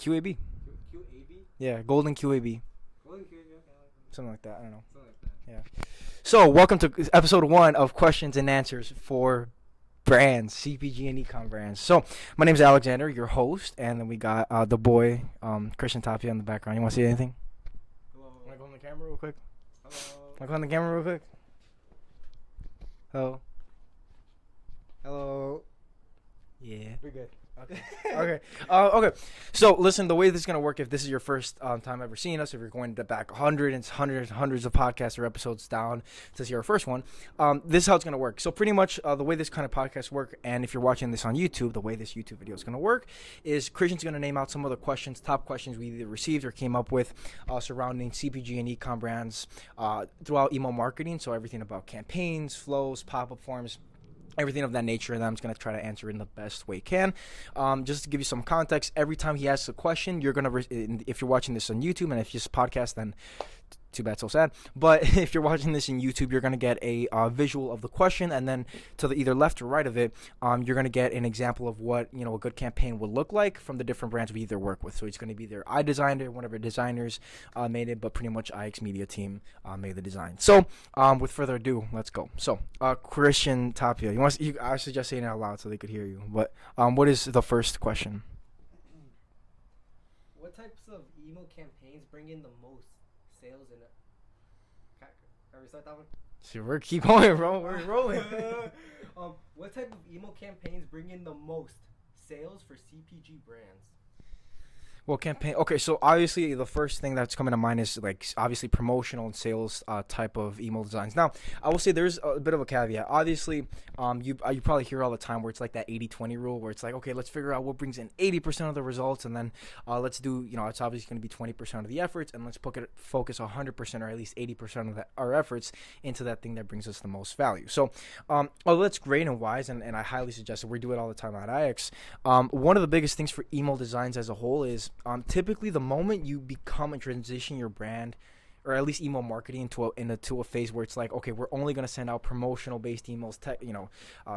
QAB. QAB? Yeah, Golden QAB. Golden QAB, okay. Something like that. I don't know. Something like that. Yeah. So, welcome to episode 1 of questions and answers for brands, CPG and Ecom brands. So, my name is Alexander, your host, and then we got the boy, Christian Tapia in the background. You want to see anything? Hello. Want to go on the camera real quick? Hello. Want to go on the camera real quick? Hello. Hello. Yeah. We're good. Okay. Okay. So, listen, the way this is going to work, if this is your first time ever seeing us, if you're going to back hundreds of podcasts or episodes down to see our first one, this is how it's going to work. So, pretty much the way this kind of podcast work, and if you're watching this on YouTube, the way this YouTube video is going to work is Christian's going to name out some of the questions, top questions we either received or came up with surrounding CPG and Ecom brands throughout email marketing. So, everything about campaigns, flows, pop-up forms, everything of that nature, and I'm just going to try to answer in the best way he can. Just to give you some context, every time he asks a question, you're going to, if you're watching this on YouTube, and if you just podcast, then too bad, so sad. But if you're watching this in YouTube, you're going to get a visual of the question, and then to the either left or right of it, you're going to get an example of what a good campaign would look like from the different brands we either work with. So it's going to be either I designed it, one of our designers made it, but pretty much IX Media team made the design. So with further ado, let's go. So Christian Tapia, I suggest saying it out loud so they could hear you. But what is the first question? What types of email campaigns bring in the most sales in it? Can we start that one? So we're keep going, bro. We're rolling. What type of email campaigns bring in the most sales for CPG brands? Well, campaign. Okay, so obviously the first thing that's coming to mind is obviously promotional and sales type of email designs. Now, I will say there's a bit of a caveat. Obviously, you probably hear all the time where it's like that 80-20 rule, where it's like, okay, let's figure out what brings in 80% of the results, and then let's do, it's obviously going to be 20% of the efforts, and let's focus 100% or at least 80% of our efforts into that thing that brings us the most value. So, although that's great and wise, and I highly suggest it, we do it all the time at IX. One of the biggest things for email designs as a whole is typically the moment you become and transition your brand, or at least email marketing into a phase where it's like, okay, we're only going to send out promotional based emails,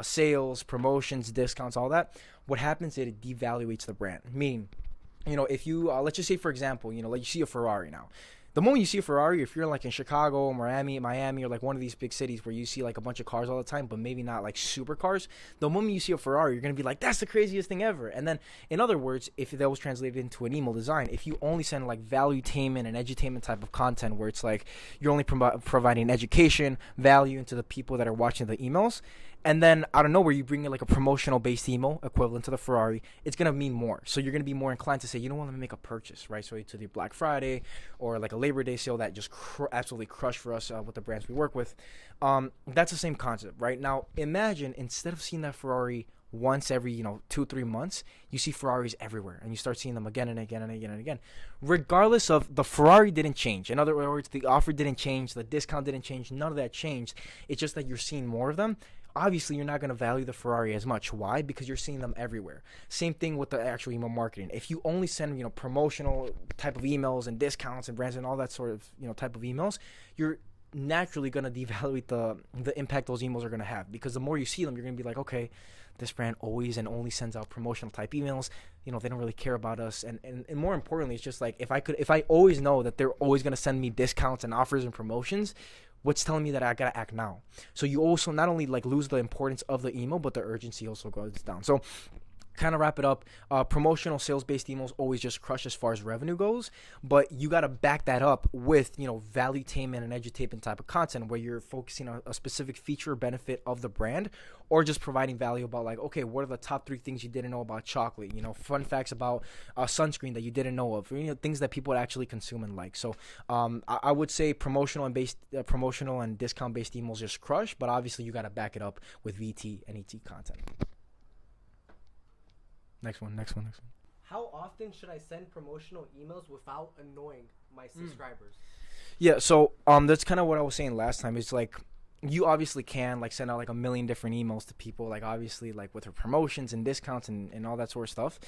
sales, promotions, discounts, all that. What happens is it devaluates the brand. Meaning, if you let's just say, for example, like you see a Ferrari now. The moment you see a Ferrari, if you're like in Chicago, Miami, or like one of these big cities where you see like a bunch of cars all the time, but maybe not like super cars, the moment you see a Ferrari, you're going to be like, that's the craziest thing ever. And then, in other words, if that was translated into an email design, if you only send like valuetainment and edutainment type of content where it's like you're only providing education, value into the people that are watching the emails, and then out of nowhere you bring in like a promotional based email equivalent to the Ferrari, it's going to mean more. So you're going to be more inclined to say, you know what, let me make a purchase, right? So to the Black Friday or like a Labor Day sale that just absolutely crushed for us with the brands we work with. That's the same concept, right? Now imagine instead of seeing that Ferrari once every 2-3 months, you see Ferraris everywhere, and you start seeing them again and again and again and again, regardless of the Ferrari didn't change. In other words, the offer didn't change, the discount didn't change, none of that changed. It's just that you're seeing more of them. Obviously, you're not going to value the Ferrari as much. Why? Because you're seeing them everywhere. Same thing with the actual email marketing. If you only send promotional type of emails and discounts and brands and all that sort of type of emails, you're naturally going to devaluate the impact those emails are going to have, because the more you see them, you're going to be like, okay, this brand always and only sends out promotional type emails. They don't really care about us. And more importantly, it's just like if I always know that they're always going to send me discounts and offers and promotions, what's telling me that I gotta act now? So you also not only like lose the importance of the email, but the urgency also goes down. So kind of wrap it up, promotional sales-based emails always just crush as far as revenue goes, but you got to back that up with valuetainment and edutainment type of content where you're focusing on a specific feature or benefit of the brand, or just providing value about like, okay, what are the top 3 things you didn't know about chocolate, fun facts about sunscreen that you didn't know of, things that people would actually consume and like. So I would say promotional and discount based emails just crush, but obviously you got to back it up with VT and ET content. Next one. How often should I send promotional emails without annoying my subscribers? Yeah, so that's kind of what I was saying last time. It's like you obviously can like send out like a million different emails to people, like obviously like with her promotions and discounts and all that sort of stuff.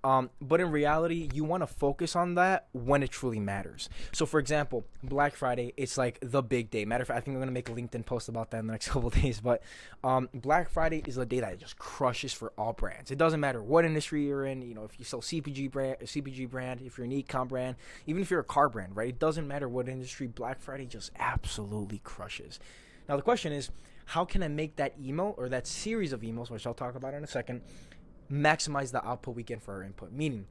But in reality, you want to focus on that when it truly matters. So for example, Black Friday, it's like the big day. Matter of fact, I think I'm gonna make a LinkedIn post about that in the next couple of days. But Black Friday is the day that just crushes for all brands. It doesn't matter what industry you're in. You know, if you sell CPG brand, if you're an ecom brand, even if you're a car brand, right? It doesn't matter what industry. Black Friday just absolutely crushes. Now, the question is, how can I make that email or that series of emails, which I'll talk about in a second, maximize the output we get for our input? Meaning,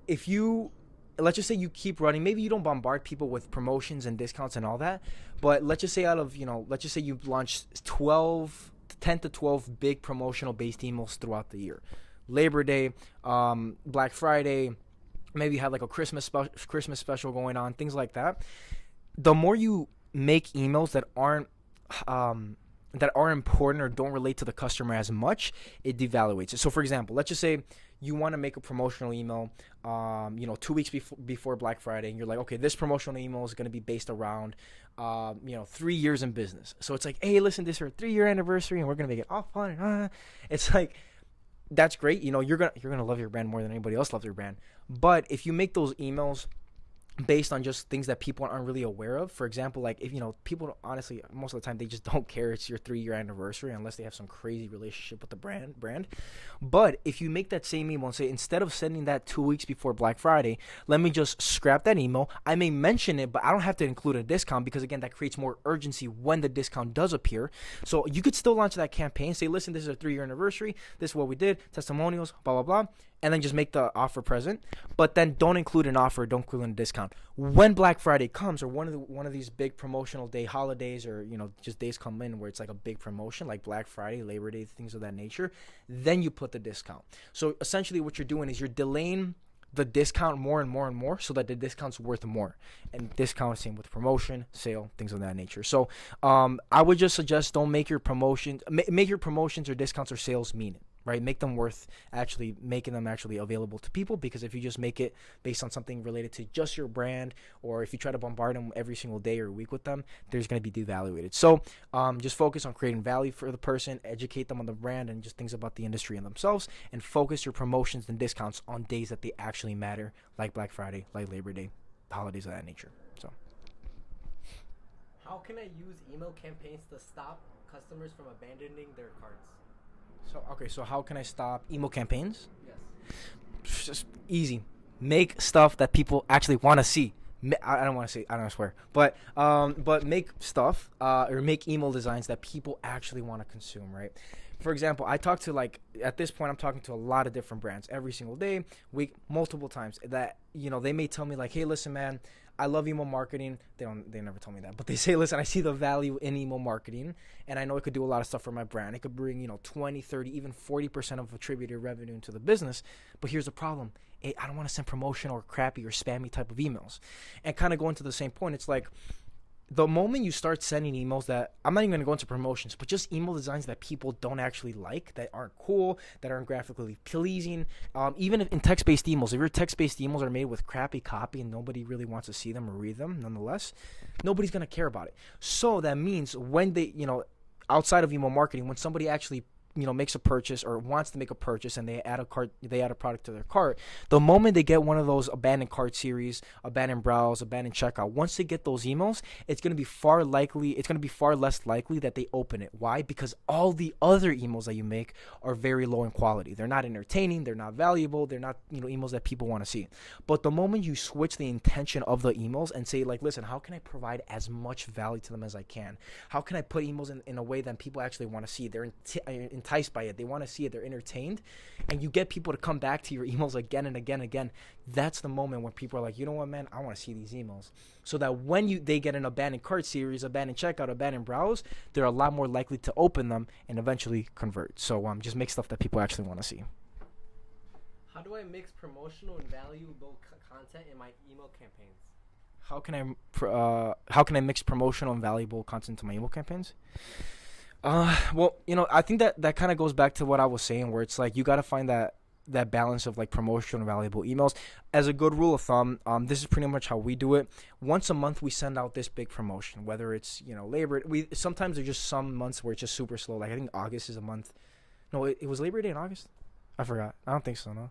if you, let's just say you keep running, maybe you don't bombard people with promotions and discounts and all that, but let's just say let's just say you launch 10 to 12 big promotional based emails throughout the year. Labor Day, Black Friday, maybe you have like a Christmas special going on, things like that. The more you make emails that aren't important or don't relate to the customer as much, it devaluates it. So for example, let's just say you want to make a promotional email 2 weeks before Black Friday, and you're like, okay, this promotional email is going to be based around 3 years in business. So it's like, hey, listen, this is our 3-year anniversary and we're going to make it all fun. It's like, that's great. You're gonna love your brand more than anybody else loves your brand. But if you make those emails based on just things that people aren't really aware of. For example, like if people honestly most of the time they just don't care it's your 3-year anniversary unless they have some crazy relationship with the brand. But if you make that same email and say, instead of sending that 2 weeks before Black Friday, let me just scrap that email. I may mention it, but I don't have to include a discount because again, that creates more urgency when the discount does appear. So you could still launch that campaign, say, listen, this is a 3-year anniversary, this is what we did, testimonials, blah blah blah, and then just make the offer present, but then don't include an offer, don't include a discount. When Black Friday comes, or one of these big promotional day holidays, or just days come in where it's like a big promotion, like Black Friday, Labor Day, things of that nature, then you put the discount. So essentially, what you're doing is you're delaying the discount more and more and more, so that the discount's worth more. And discount, same with promotion, sale, things of that nature. So I would just suggest don't make your promotions or discounts or sales mean it. Right, make them worth actually making them actually available to people, because if you just make it based on something related to just your brand, or if you try to bombard them every single day or week with them, there's going to be devaluated. So just focus on creating value for the person, educate them on the brand and just things about the industry and themselves, and focus your promotions and discounts on days that they actually matter, like Black Friday, like Labor Day, holidays of that nature. So how can I use email campaigns to stop customers from abandoning their carts? So how can I stop email campaigns? Yes. It's just easy. Make stuff that people actually want to see. I don't want to say, I don't swear, but make stuff or make email designs that people actually want to consume, right? For example, I talk to, like, at this point, I'm talking to a lot of different brands every single day, week, multiple times, that, they may tell me like, hey, listen, man, I love email marketing. They never told me that, but they say, listen, I see the value in email marketing, and I know it could do a lot of stuff for my brand. It could bring, 20, 30, even 40% of attributed revenue into the business. But here's the problem. I don't want to send promotion or crappy or spammy type of emails. And kind of going to the same point, it's like, the moment you start sending emails that, I'm not even going to go into promotions, but just email designs that people don't actually like, that aren't cool, that aren't graphically pleasing, even in text-based emails, if your text-based emails are made with crappy copy and nobody really wants to see them or read them, nonetheless, nobody's going to care about it. So that means when they, outside of email marketing, when somebody actually makes a purchase or wants to make a purchase and they add a product to their cart, the moment they get one of those abandoned cart series, abandoned browse, abandoned checkout, once they get those emails, it's going to be far less likely that they open it. Why? Because all the other emails that you make are very low in quality. They're not entertaining, they're not valuable, they're not, emails that people want to see. But the moment you switch the intention of the emails and say, like, listen, how can I provide as much value to them as I can? How can I put emails in a way that people actually want to see? They're enticed by it, they want to see it, they're entertained, and you get people to come back to your emails again and again and again. That's the moment when people are like, you know what, man, I want to see these emails. So that when they get an abandoned cart series, abandoned checkout, abandoned browse, they're a lot more likely to open them and eventually convert. So just make stuff that people actually want to see. How do I mix promotional and valuable content in my email campaigns? How can I mix promotional and valuable content to my email campaigns? Well, I think that kind of goes back to what I was saying, where it's like you got to find that that balance of like promotional and valuable emails. As a good rule of thumb, this is pretty much how we do it. Once a month, we send out this big promotion, whether it's Labor. We sometimes there's just some months where it's just super slow. Like I think August is a month. No, it was Labor Day in August. I forgot. I don't think so. No.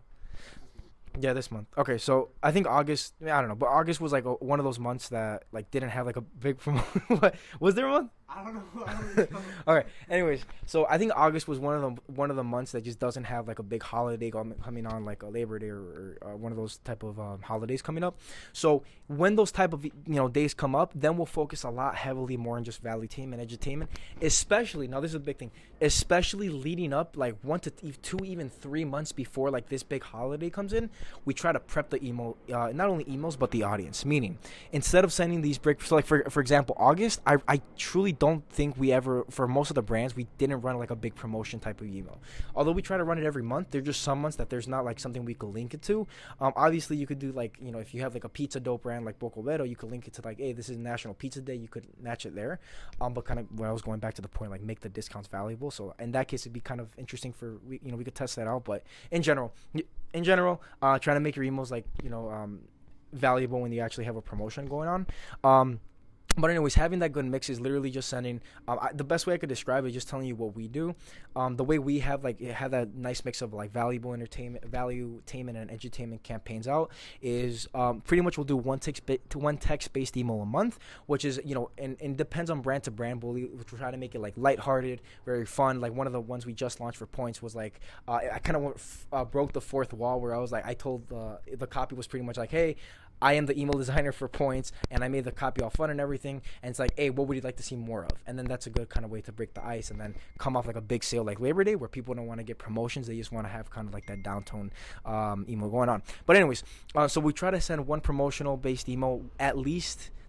Yeah, this month. Okay, so I think August. I don't know, but August was like one of those months that like didn't have like a big promotion. What was there one? I don't know. I don't know. Okay. Anyways, so I think August was one of the months that just doesn't have like a big holiday coming on, like a Labor Day or one of those type of holidays coming up. So when those type of days come up, then we'll focus a lot heavily more on just valuetainment, edutainment, especially now. This is a big thing, especially leading up like 1 to 2, even 3 months before like this big holiday comes in. We try to prep the email, not only emails but the audience. Meaning, instead of sending these break, so like for example, August, I truly don't think we ever, for most of the brands, we didn't run like a big promotion type of email. Although we try to run it every month, there's just some months that there's not like something we could link it to. Obviously you could do like, if you have like a pizza dough brand like Bocovero, you could link it to like, hey, this is National Pizza Day. You could match it there. But kind of when I was going back to the point, like make the discounts valuable. So in that case, it'd be kind of interesting for, we could test that out. But in general, trying to make your emails like, valuable when you actually have a promotion going on. But anyways, having that good mix is literally just sending. The best way I could describe it is just telling you what we do. The way we have that nice mix of like valuable entertainment, valuetainment, and edutainment campaigns out is pretty much we'll do one text-based email a month, which is and depends on brand to brand. But we'll try to make it like lighthearted, very fun. Like one of the ones we just launched for points was like I kind of broke the fourth wall where I was like I told the copy was pretty much like, hey, I am the email designer for points, and I made the copy all fun and everything. And it's like, hey, what would you like to see more of? And then that's a good kind of way to break the ice and then come off like a big sale like Labor Day where people don't want to get promotions. They just want to have kind of like that downtone email going on. But anyways, so we try to send one promotional based email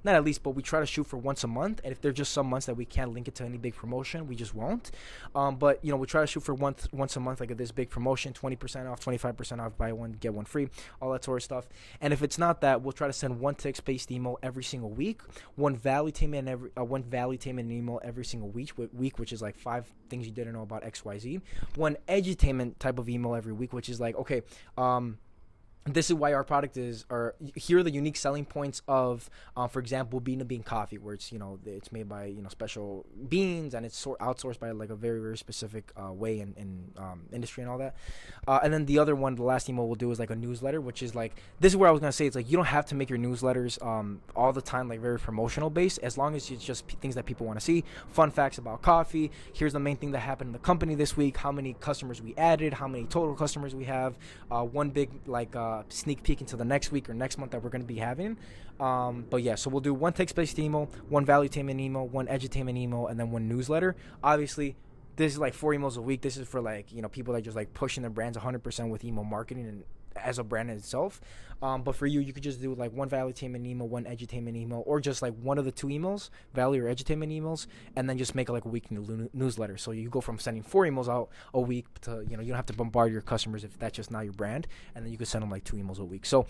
not at least, but we try to shoot for once a month. And if there's just some months that we can't link it to any big promotion, we just won't. But we try to shoot for once a month, like this big promotion, 20% off, 25% off, buy one, get one free, all that sort of stuff. And if it's not that, we'll try to send one text-based email every single week, one valuetainment email every single week, which is like 5 things you didn't know about XYZ. One edutainment type of email every week, which is like, okay, this is why our product is, or here are the unique selling points of, for example, Bean Bean Coffee, where it's it's made by special beans and it's outsourced by like a very very specific way in industry and all that. And then the other one, the last email we'll do is like a newsletter, which is like this is where I was gonna say it's like you don't have to make your newsletters all the time like very promotional based, as long as it's just things that people want to see, fun facts about coffee. Here's the main thing that happened in the company this week, how many customers we added, how many total customers we have, one big like sneak peek into the next week or next month that we're going to be having. But yeah, so we'll do one text-based email, one valuetainment email, one edutainment email, and then one newsletter. Obviously, this is like 4 emails a week. This is for like people that just like pushing their brands 100% with email marketing and as a brand in itself. But for you could just do like one valuetainment email, one edutainment email, or just like one of the 2 emails, value or edutainment emails, and then just make it like a weekly newsletter. So you go from sending 4 emails out a week to you don't have to bombard your customers if that's just not your brand, and then you could send them like 2 emails a week. So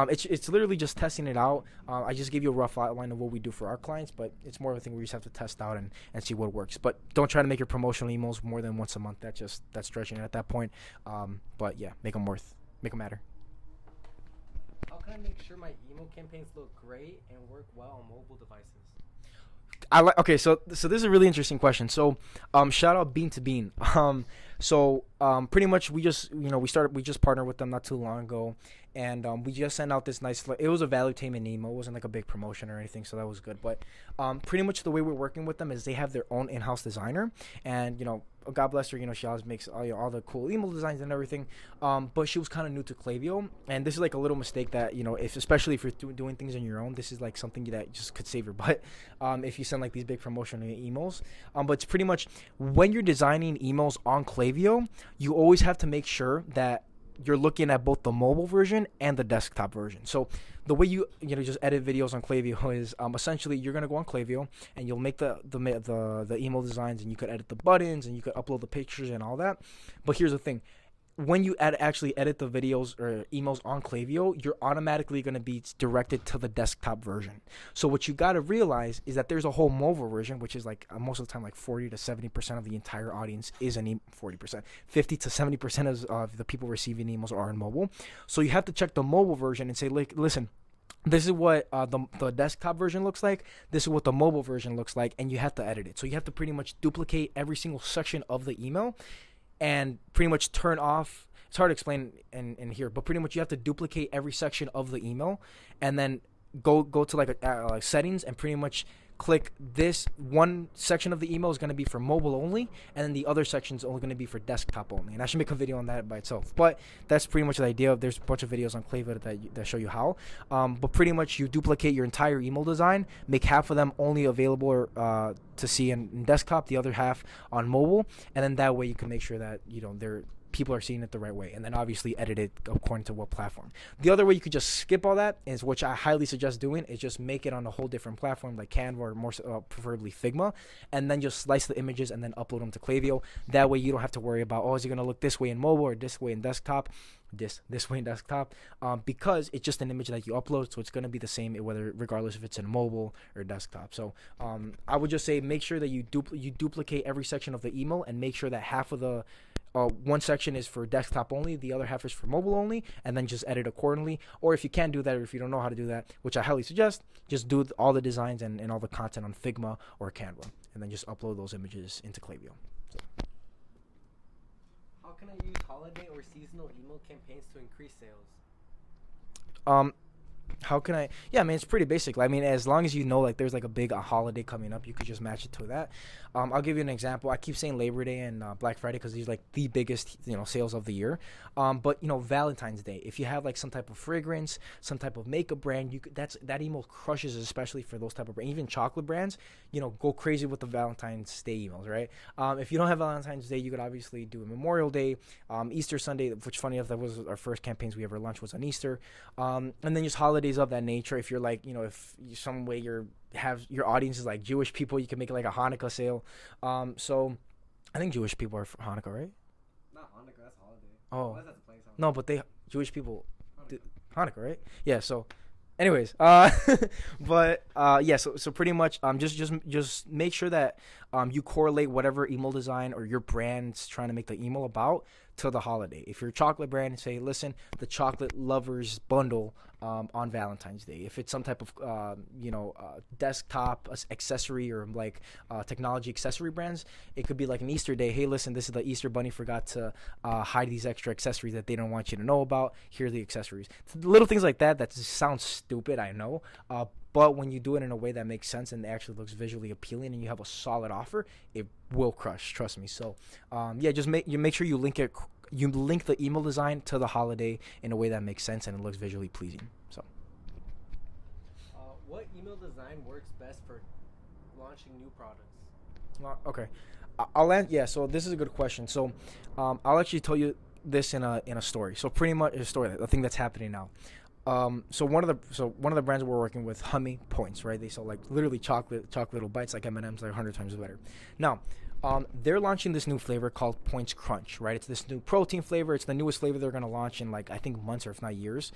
it's literally just testing it out. I just give you a rough outline of what we do for our clients, but it's more of a thing where you just have to test out and see what works. But don't try to make your promotional emails more than once a month. That's stretching it at that point. But yeah, make them matter. How can I make sure my email campaigns look great and work well on mobile devices? Okay, so this is a really interesting question. So, shout out Bean to Bean. Pretty much we just partnered with them not too long ago, and we just sent out this nice. It was a valuetainment email. It wasn't like a big promotion or anything, so that was good. But pretty much the way we're working with them is they have their own in-house designer, and God bless her, she always makes all the cool email designs and everything. But she was kind of new to Klaviyo, and this is like a little mistake that especially if you're doing things on your own, this is like something that just could save your butt if you send like these big promotional emails. But it's pretty much when you're designing emails on Klaviyo, you always have to make sure that you're looking at both the mobile version and the desktop version. So the way you just edit videos on Klaviyo is essentially you're gonna go on Klaviyo and you'll make the email designs, and you could edit the buttons and you could upload the pictures and all that. But here's the thing. when you actually edit the videos or emails on Klaviyo, you're automatically going to be directed to the desktop version. So what you got to realize is that there's a whole mobile version, which is like most of the time like 40 to 70% of the entire audience is 40%, 50 to 70% of the people receiving emails are in mobile. So you have to check the mobile version and say, like, listen, this is what the desktop version looks like. This is what the mobile version looks like, and you have to edit it. So you have to pretty much duplicate every single section of the email and pretty much turn off. It's hard to explain in here, but pretty much you have to duplicate every section of the email, and then go to like settings and pretty much click this one section of the email is going to be for mobile only, and then the other section is only going to be for desktop only. And I should make a video on that by itself, but that's pretty much the idea. There's a bunch of videos on Klaviyo that show you how. But pretty much you duplicate your entire email design, make half of them only available to see in desktop, the other half on mobile, and then that way you can make sure that people are seeing it the right way, and then obviously edit it according to what platform. The other way you could just skip all that, is which I highly suggest doing, is just make it on a whole different platform like Canva or more preferably Figma, and then just slice the images and then upload them to Klaviyo. That way you don't have to worry about, is it going to look this way in mobile or this way in desktop, this way in desktop, because it's just an image that you upload, so it's going to be the same regardless if it's in mobile or desktop. So I would just say make sure that you duplicate every section of the email, and make sure that half of the one section is for desktop only, the other half is for mobile only, and then just edit accordingly. Or if you can't do that, or if you don't know how to do that, which I highly suggest, just do all the designs and all the content on Figma or Canva, and then just upload those images into Klaviyo. How can I use holiday or seasonal email campaigns to increase sales? How can I? Yeah, I mean, it's pretty basic. I mean, as long as you know, like, there's like a big holiday coming up, you could just match it to that. I'll give you an example. I keep saying Labor Day and Black Friday because these are like the biggest, sales of the year. But Valentine's Day, if you have like some type of fragrance, some type of makeup brand, that email crushes, especially for those type of brands. Even chocolate brands, go crazy with the Valentine's Day emails, right? If you don't have Valentine's Day, you could obviously do a Memorial Day, Easter Sunday, which funny enough, that was our first campaigns we ever launched was on Easter, and then just holidays of that nature. If you're like, if some way have your audience is like Jewish people, you can make it like a Hanukkah sale. So I think Jewish people are for Hanukkah, right? Not Hanukkah, that's holiday. Oh, That's a place. no, but Jewish people Hanukkah, right? Yeah. So, anyways, but yeah. So pretty much, just make sure that you correlate whatever email design or your brand's trying to make the email about to the holiday. If you're a chocolate brand, say, listen, the chocolate lovers bundle on Valentine's Day. If it's some type of desktop accessory or like technology accessory brands, it could be like an Easter Day. Hey, listen, this is the Easter bunny forgot to hide these extra accessories that they don't want you to know about. Here are the accessories. Little things like that just sounds stupid, I know. But when you do it in a way that makes sense and it actually looks visually appealing and you have a solid offer, it will crush. Trust me. So, just make sure you link it. You link the email design to the holiday in a way that makes sense and it looks visually pleasing. So, what email design works best for launching new products? Okay, I'll end. Yeah. So this is a good question. So, I'll actually tell you this in a story. So pretty much a story, the thing that's happening now. So one of the brands we're working with, Hummy Points, right? They sell like literally chocolate little bites like M&Ms, like 100 times better. Now, they're launching this new flavor called Points Crunch, right? It's this new protein flavor. It's the newest flavor they're gonna launch in like I think months or if not years.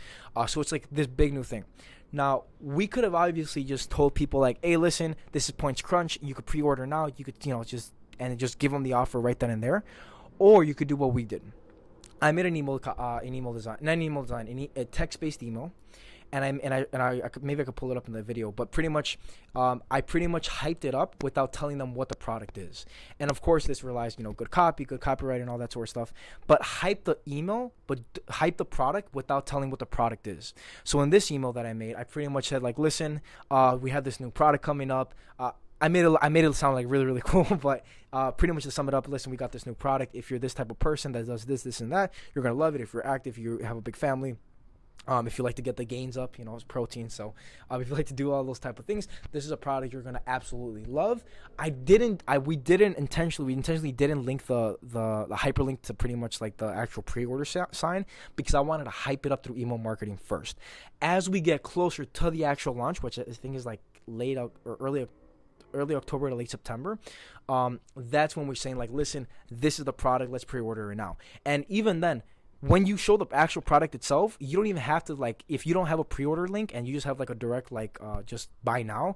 So it's like this big new thing. Now we could have obviously just told people like, hey, listen, this is Points Crunch. You could pre-order now. You could just give them the offer right then and there, or you could do what we did. I made a text-based email, and maybe I could pull it up in the video, but pretty much, I pretty much hyped it up without telling them what the product is. And of course, this relies, good copy, good copyright, and all that sort of stuff. But hype the email, but hype the product without telling what the product is. So in this email that I made, I pretty much said like, listen, we have this new product coming up. I made it sound like really, really cool, but pretty much to sum it up, listen, we got this new product. If you're this type of person that does this, and that, you're going to love it. If you're active, you have a big family. If you like to get the gains up, it's protein. So if you like to do all those type of things, this is a product you're going to absolutely love. We intentionally didn't link the hyperlink to pretty much like the actual pre-order sign because I wanted to hype it up through email marketing first. As we get closer to the actual launch, which I think is like late or early October to late September, that's when we're saying like, listen, this is the product, let's pre-order it now. And even then, when you show the actual product itself, you don't even have to, like, if you don't have a pre-order link and you just have like a direct, like, just buy now.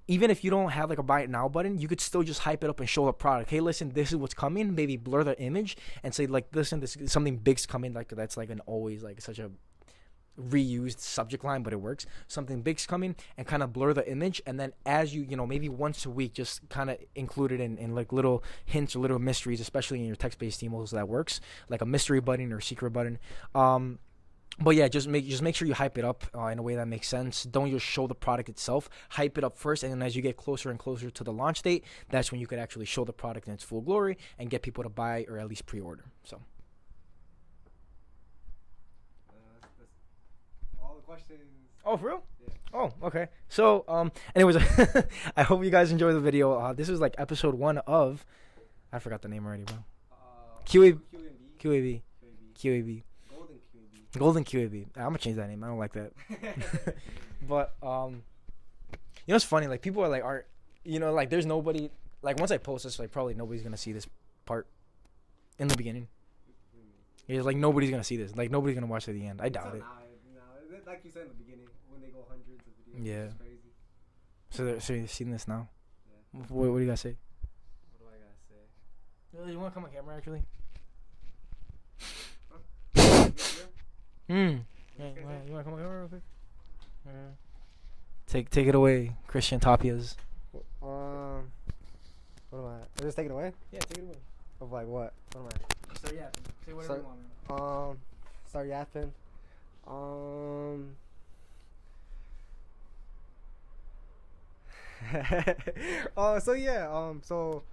Even if you don't have like a buy it now button, you could still just hype it up and show the product. Hey, listen, this is what's coming. Maybe blur the image and say, like, listen, this something big's coming. Like, that's like an always like such a reused subject line, but it works. Something big's coming, and kind of blur the image. And then as you know, maybe once a week, just kind of include it in like little hints or little mysteries, especially in your text-based emails. That works, like a mystery button or secret button. But yeah, just make sure you hype it up in a way that makes sense. Don't just show the product itself. Hype it up first, and then as you get closer and closer to the launch date, that's when you could actually show the product in its full glory and get people to buy or at least pre-order. So. That's all the questions. Oh, for real? Yeah. Oh, okay. So, anyways, I hope you guys enjoyed the video. This was like episode 1 of, I forgot the name already, bro. QAB. Golden QAB. I'm gonna change that name. I don't like that. But you know what's funny? Like, people are like, like, there's nobody, like, once I post this, like, probably nobody's gonna see this part in the beginning. It's like nobody's gonna see this. Like, nobody's gonna watch to the end. I doubt it. No, like you said in the beginning, when they go hundreds of videos, Yeah. it's crazy. So you're seeing this now. Yeah. What do you guys say? What do I gotta say? You want to come on camera actually? Yeah. Yeah, you want to come on camera real quick? Take it away, Christian Tapias. What am I? Just take it away? Yeah, take it away. Of like what? What am I? So yeah, say whatever you want. Start yapping. So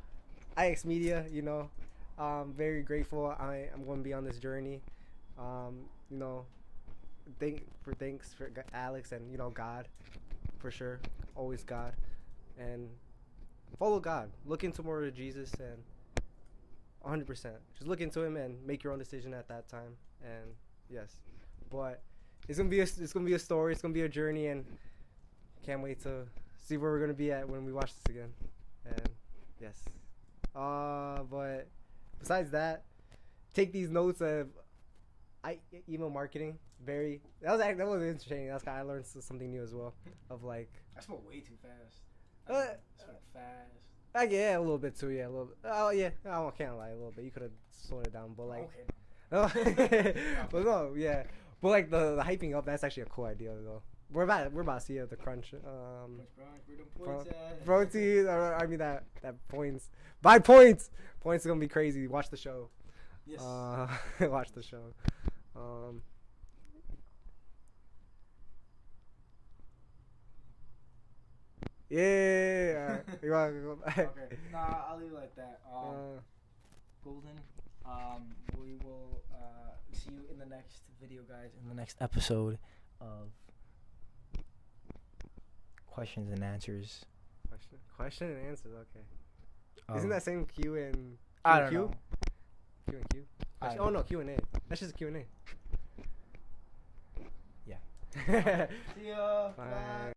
IX Media, you know, very grateful. I'm going to be on this journey. You know, thanks for Alex and, you know, God, for sure, always God, and follow God. Look into more of Jesus, and 100%. Just look into Him and make your own decision at that time. And yes, but it's gonna be a story. It's gonna be a journey, and can't wait to see where we're gonna be at when we watch this again. And yes, but besides that, take these notes of email marketing. That was interesting. That's kind of, I learned something new as well. Of like, I spoke way too fast. I spoke fast. Yeah, a little bit too. Yeah, a little bit. Oh yeah, I can't lie, a little bit. You could have slowed it down, but like, Okay. but no, yeah. But like the hyping up, that's actually a cool idea though. We're about to see the crunch. Protein. I mean that points. By points. Points are gonna be crazy. Watch the show. Yes. Watch the show. Yeah. You want to go back? Okay. Nah, I'll leave it like that. Golden. We will see you in the next video, guys. In the next episode of questions and answers. Question and answers. Okay. Isn't that same Q and I don't Q? know. Q and Q. Oh no, Q and A. That's just Q and A. Yeah. See ya. Bye.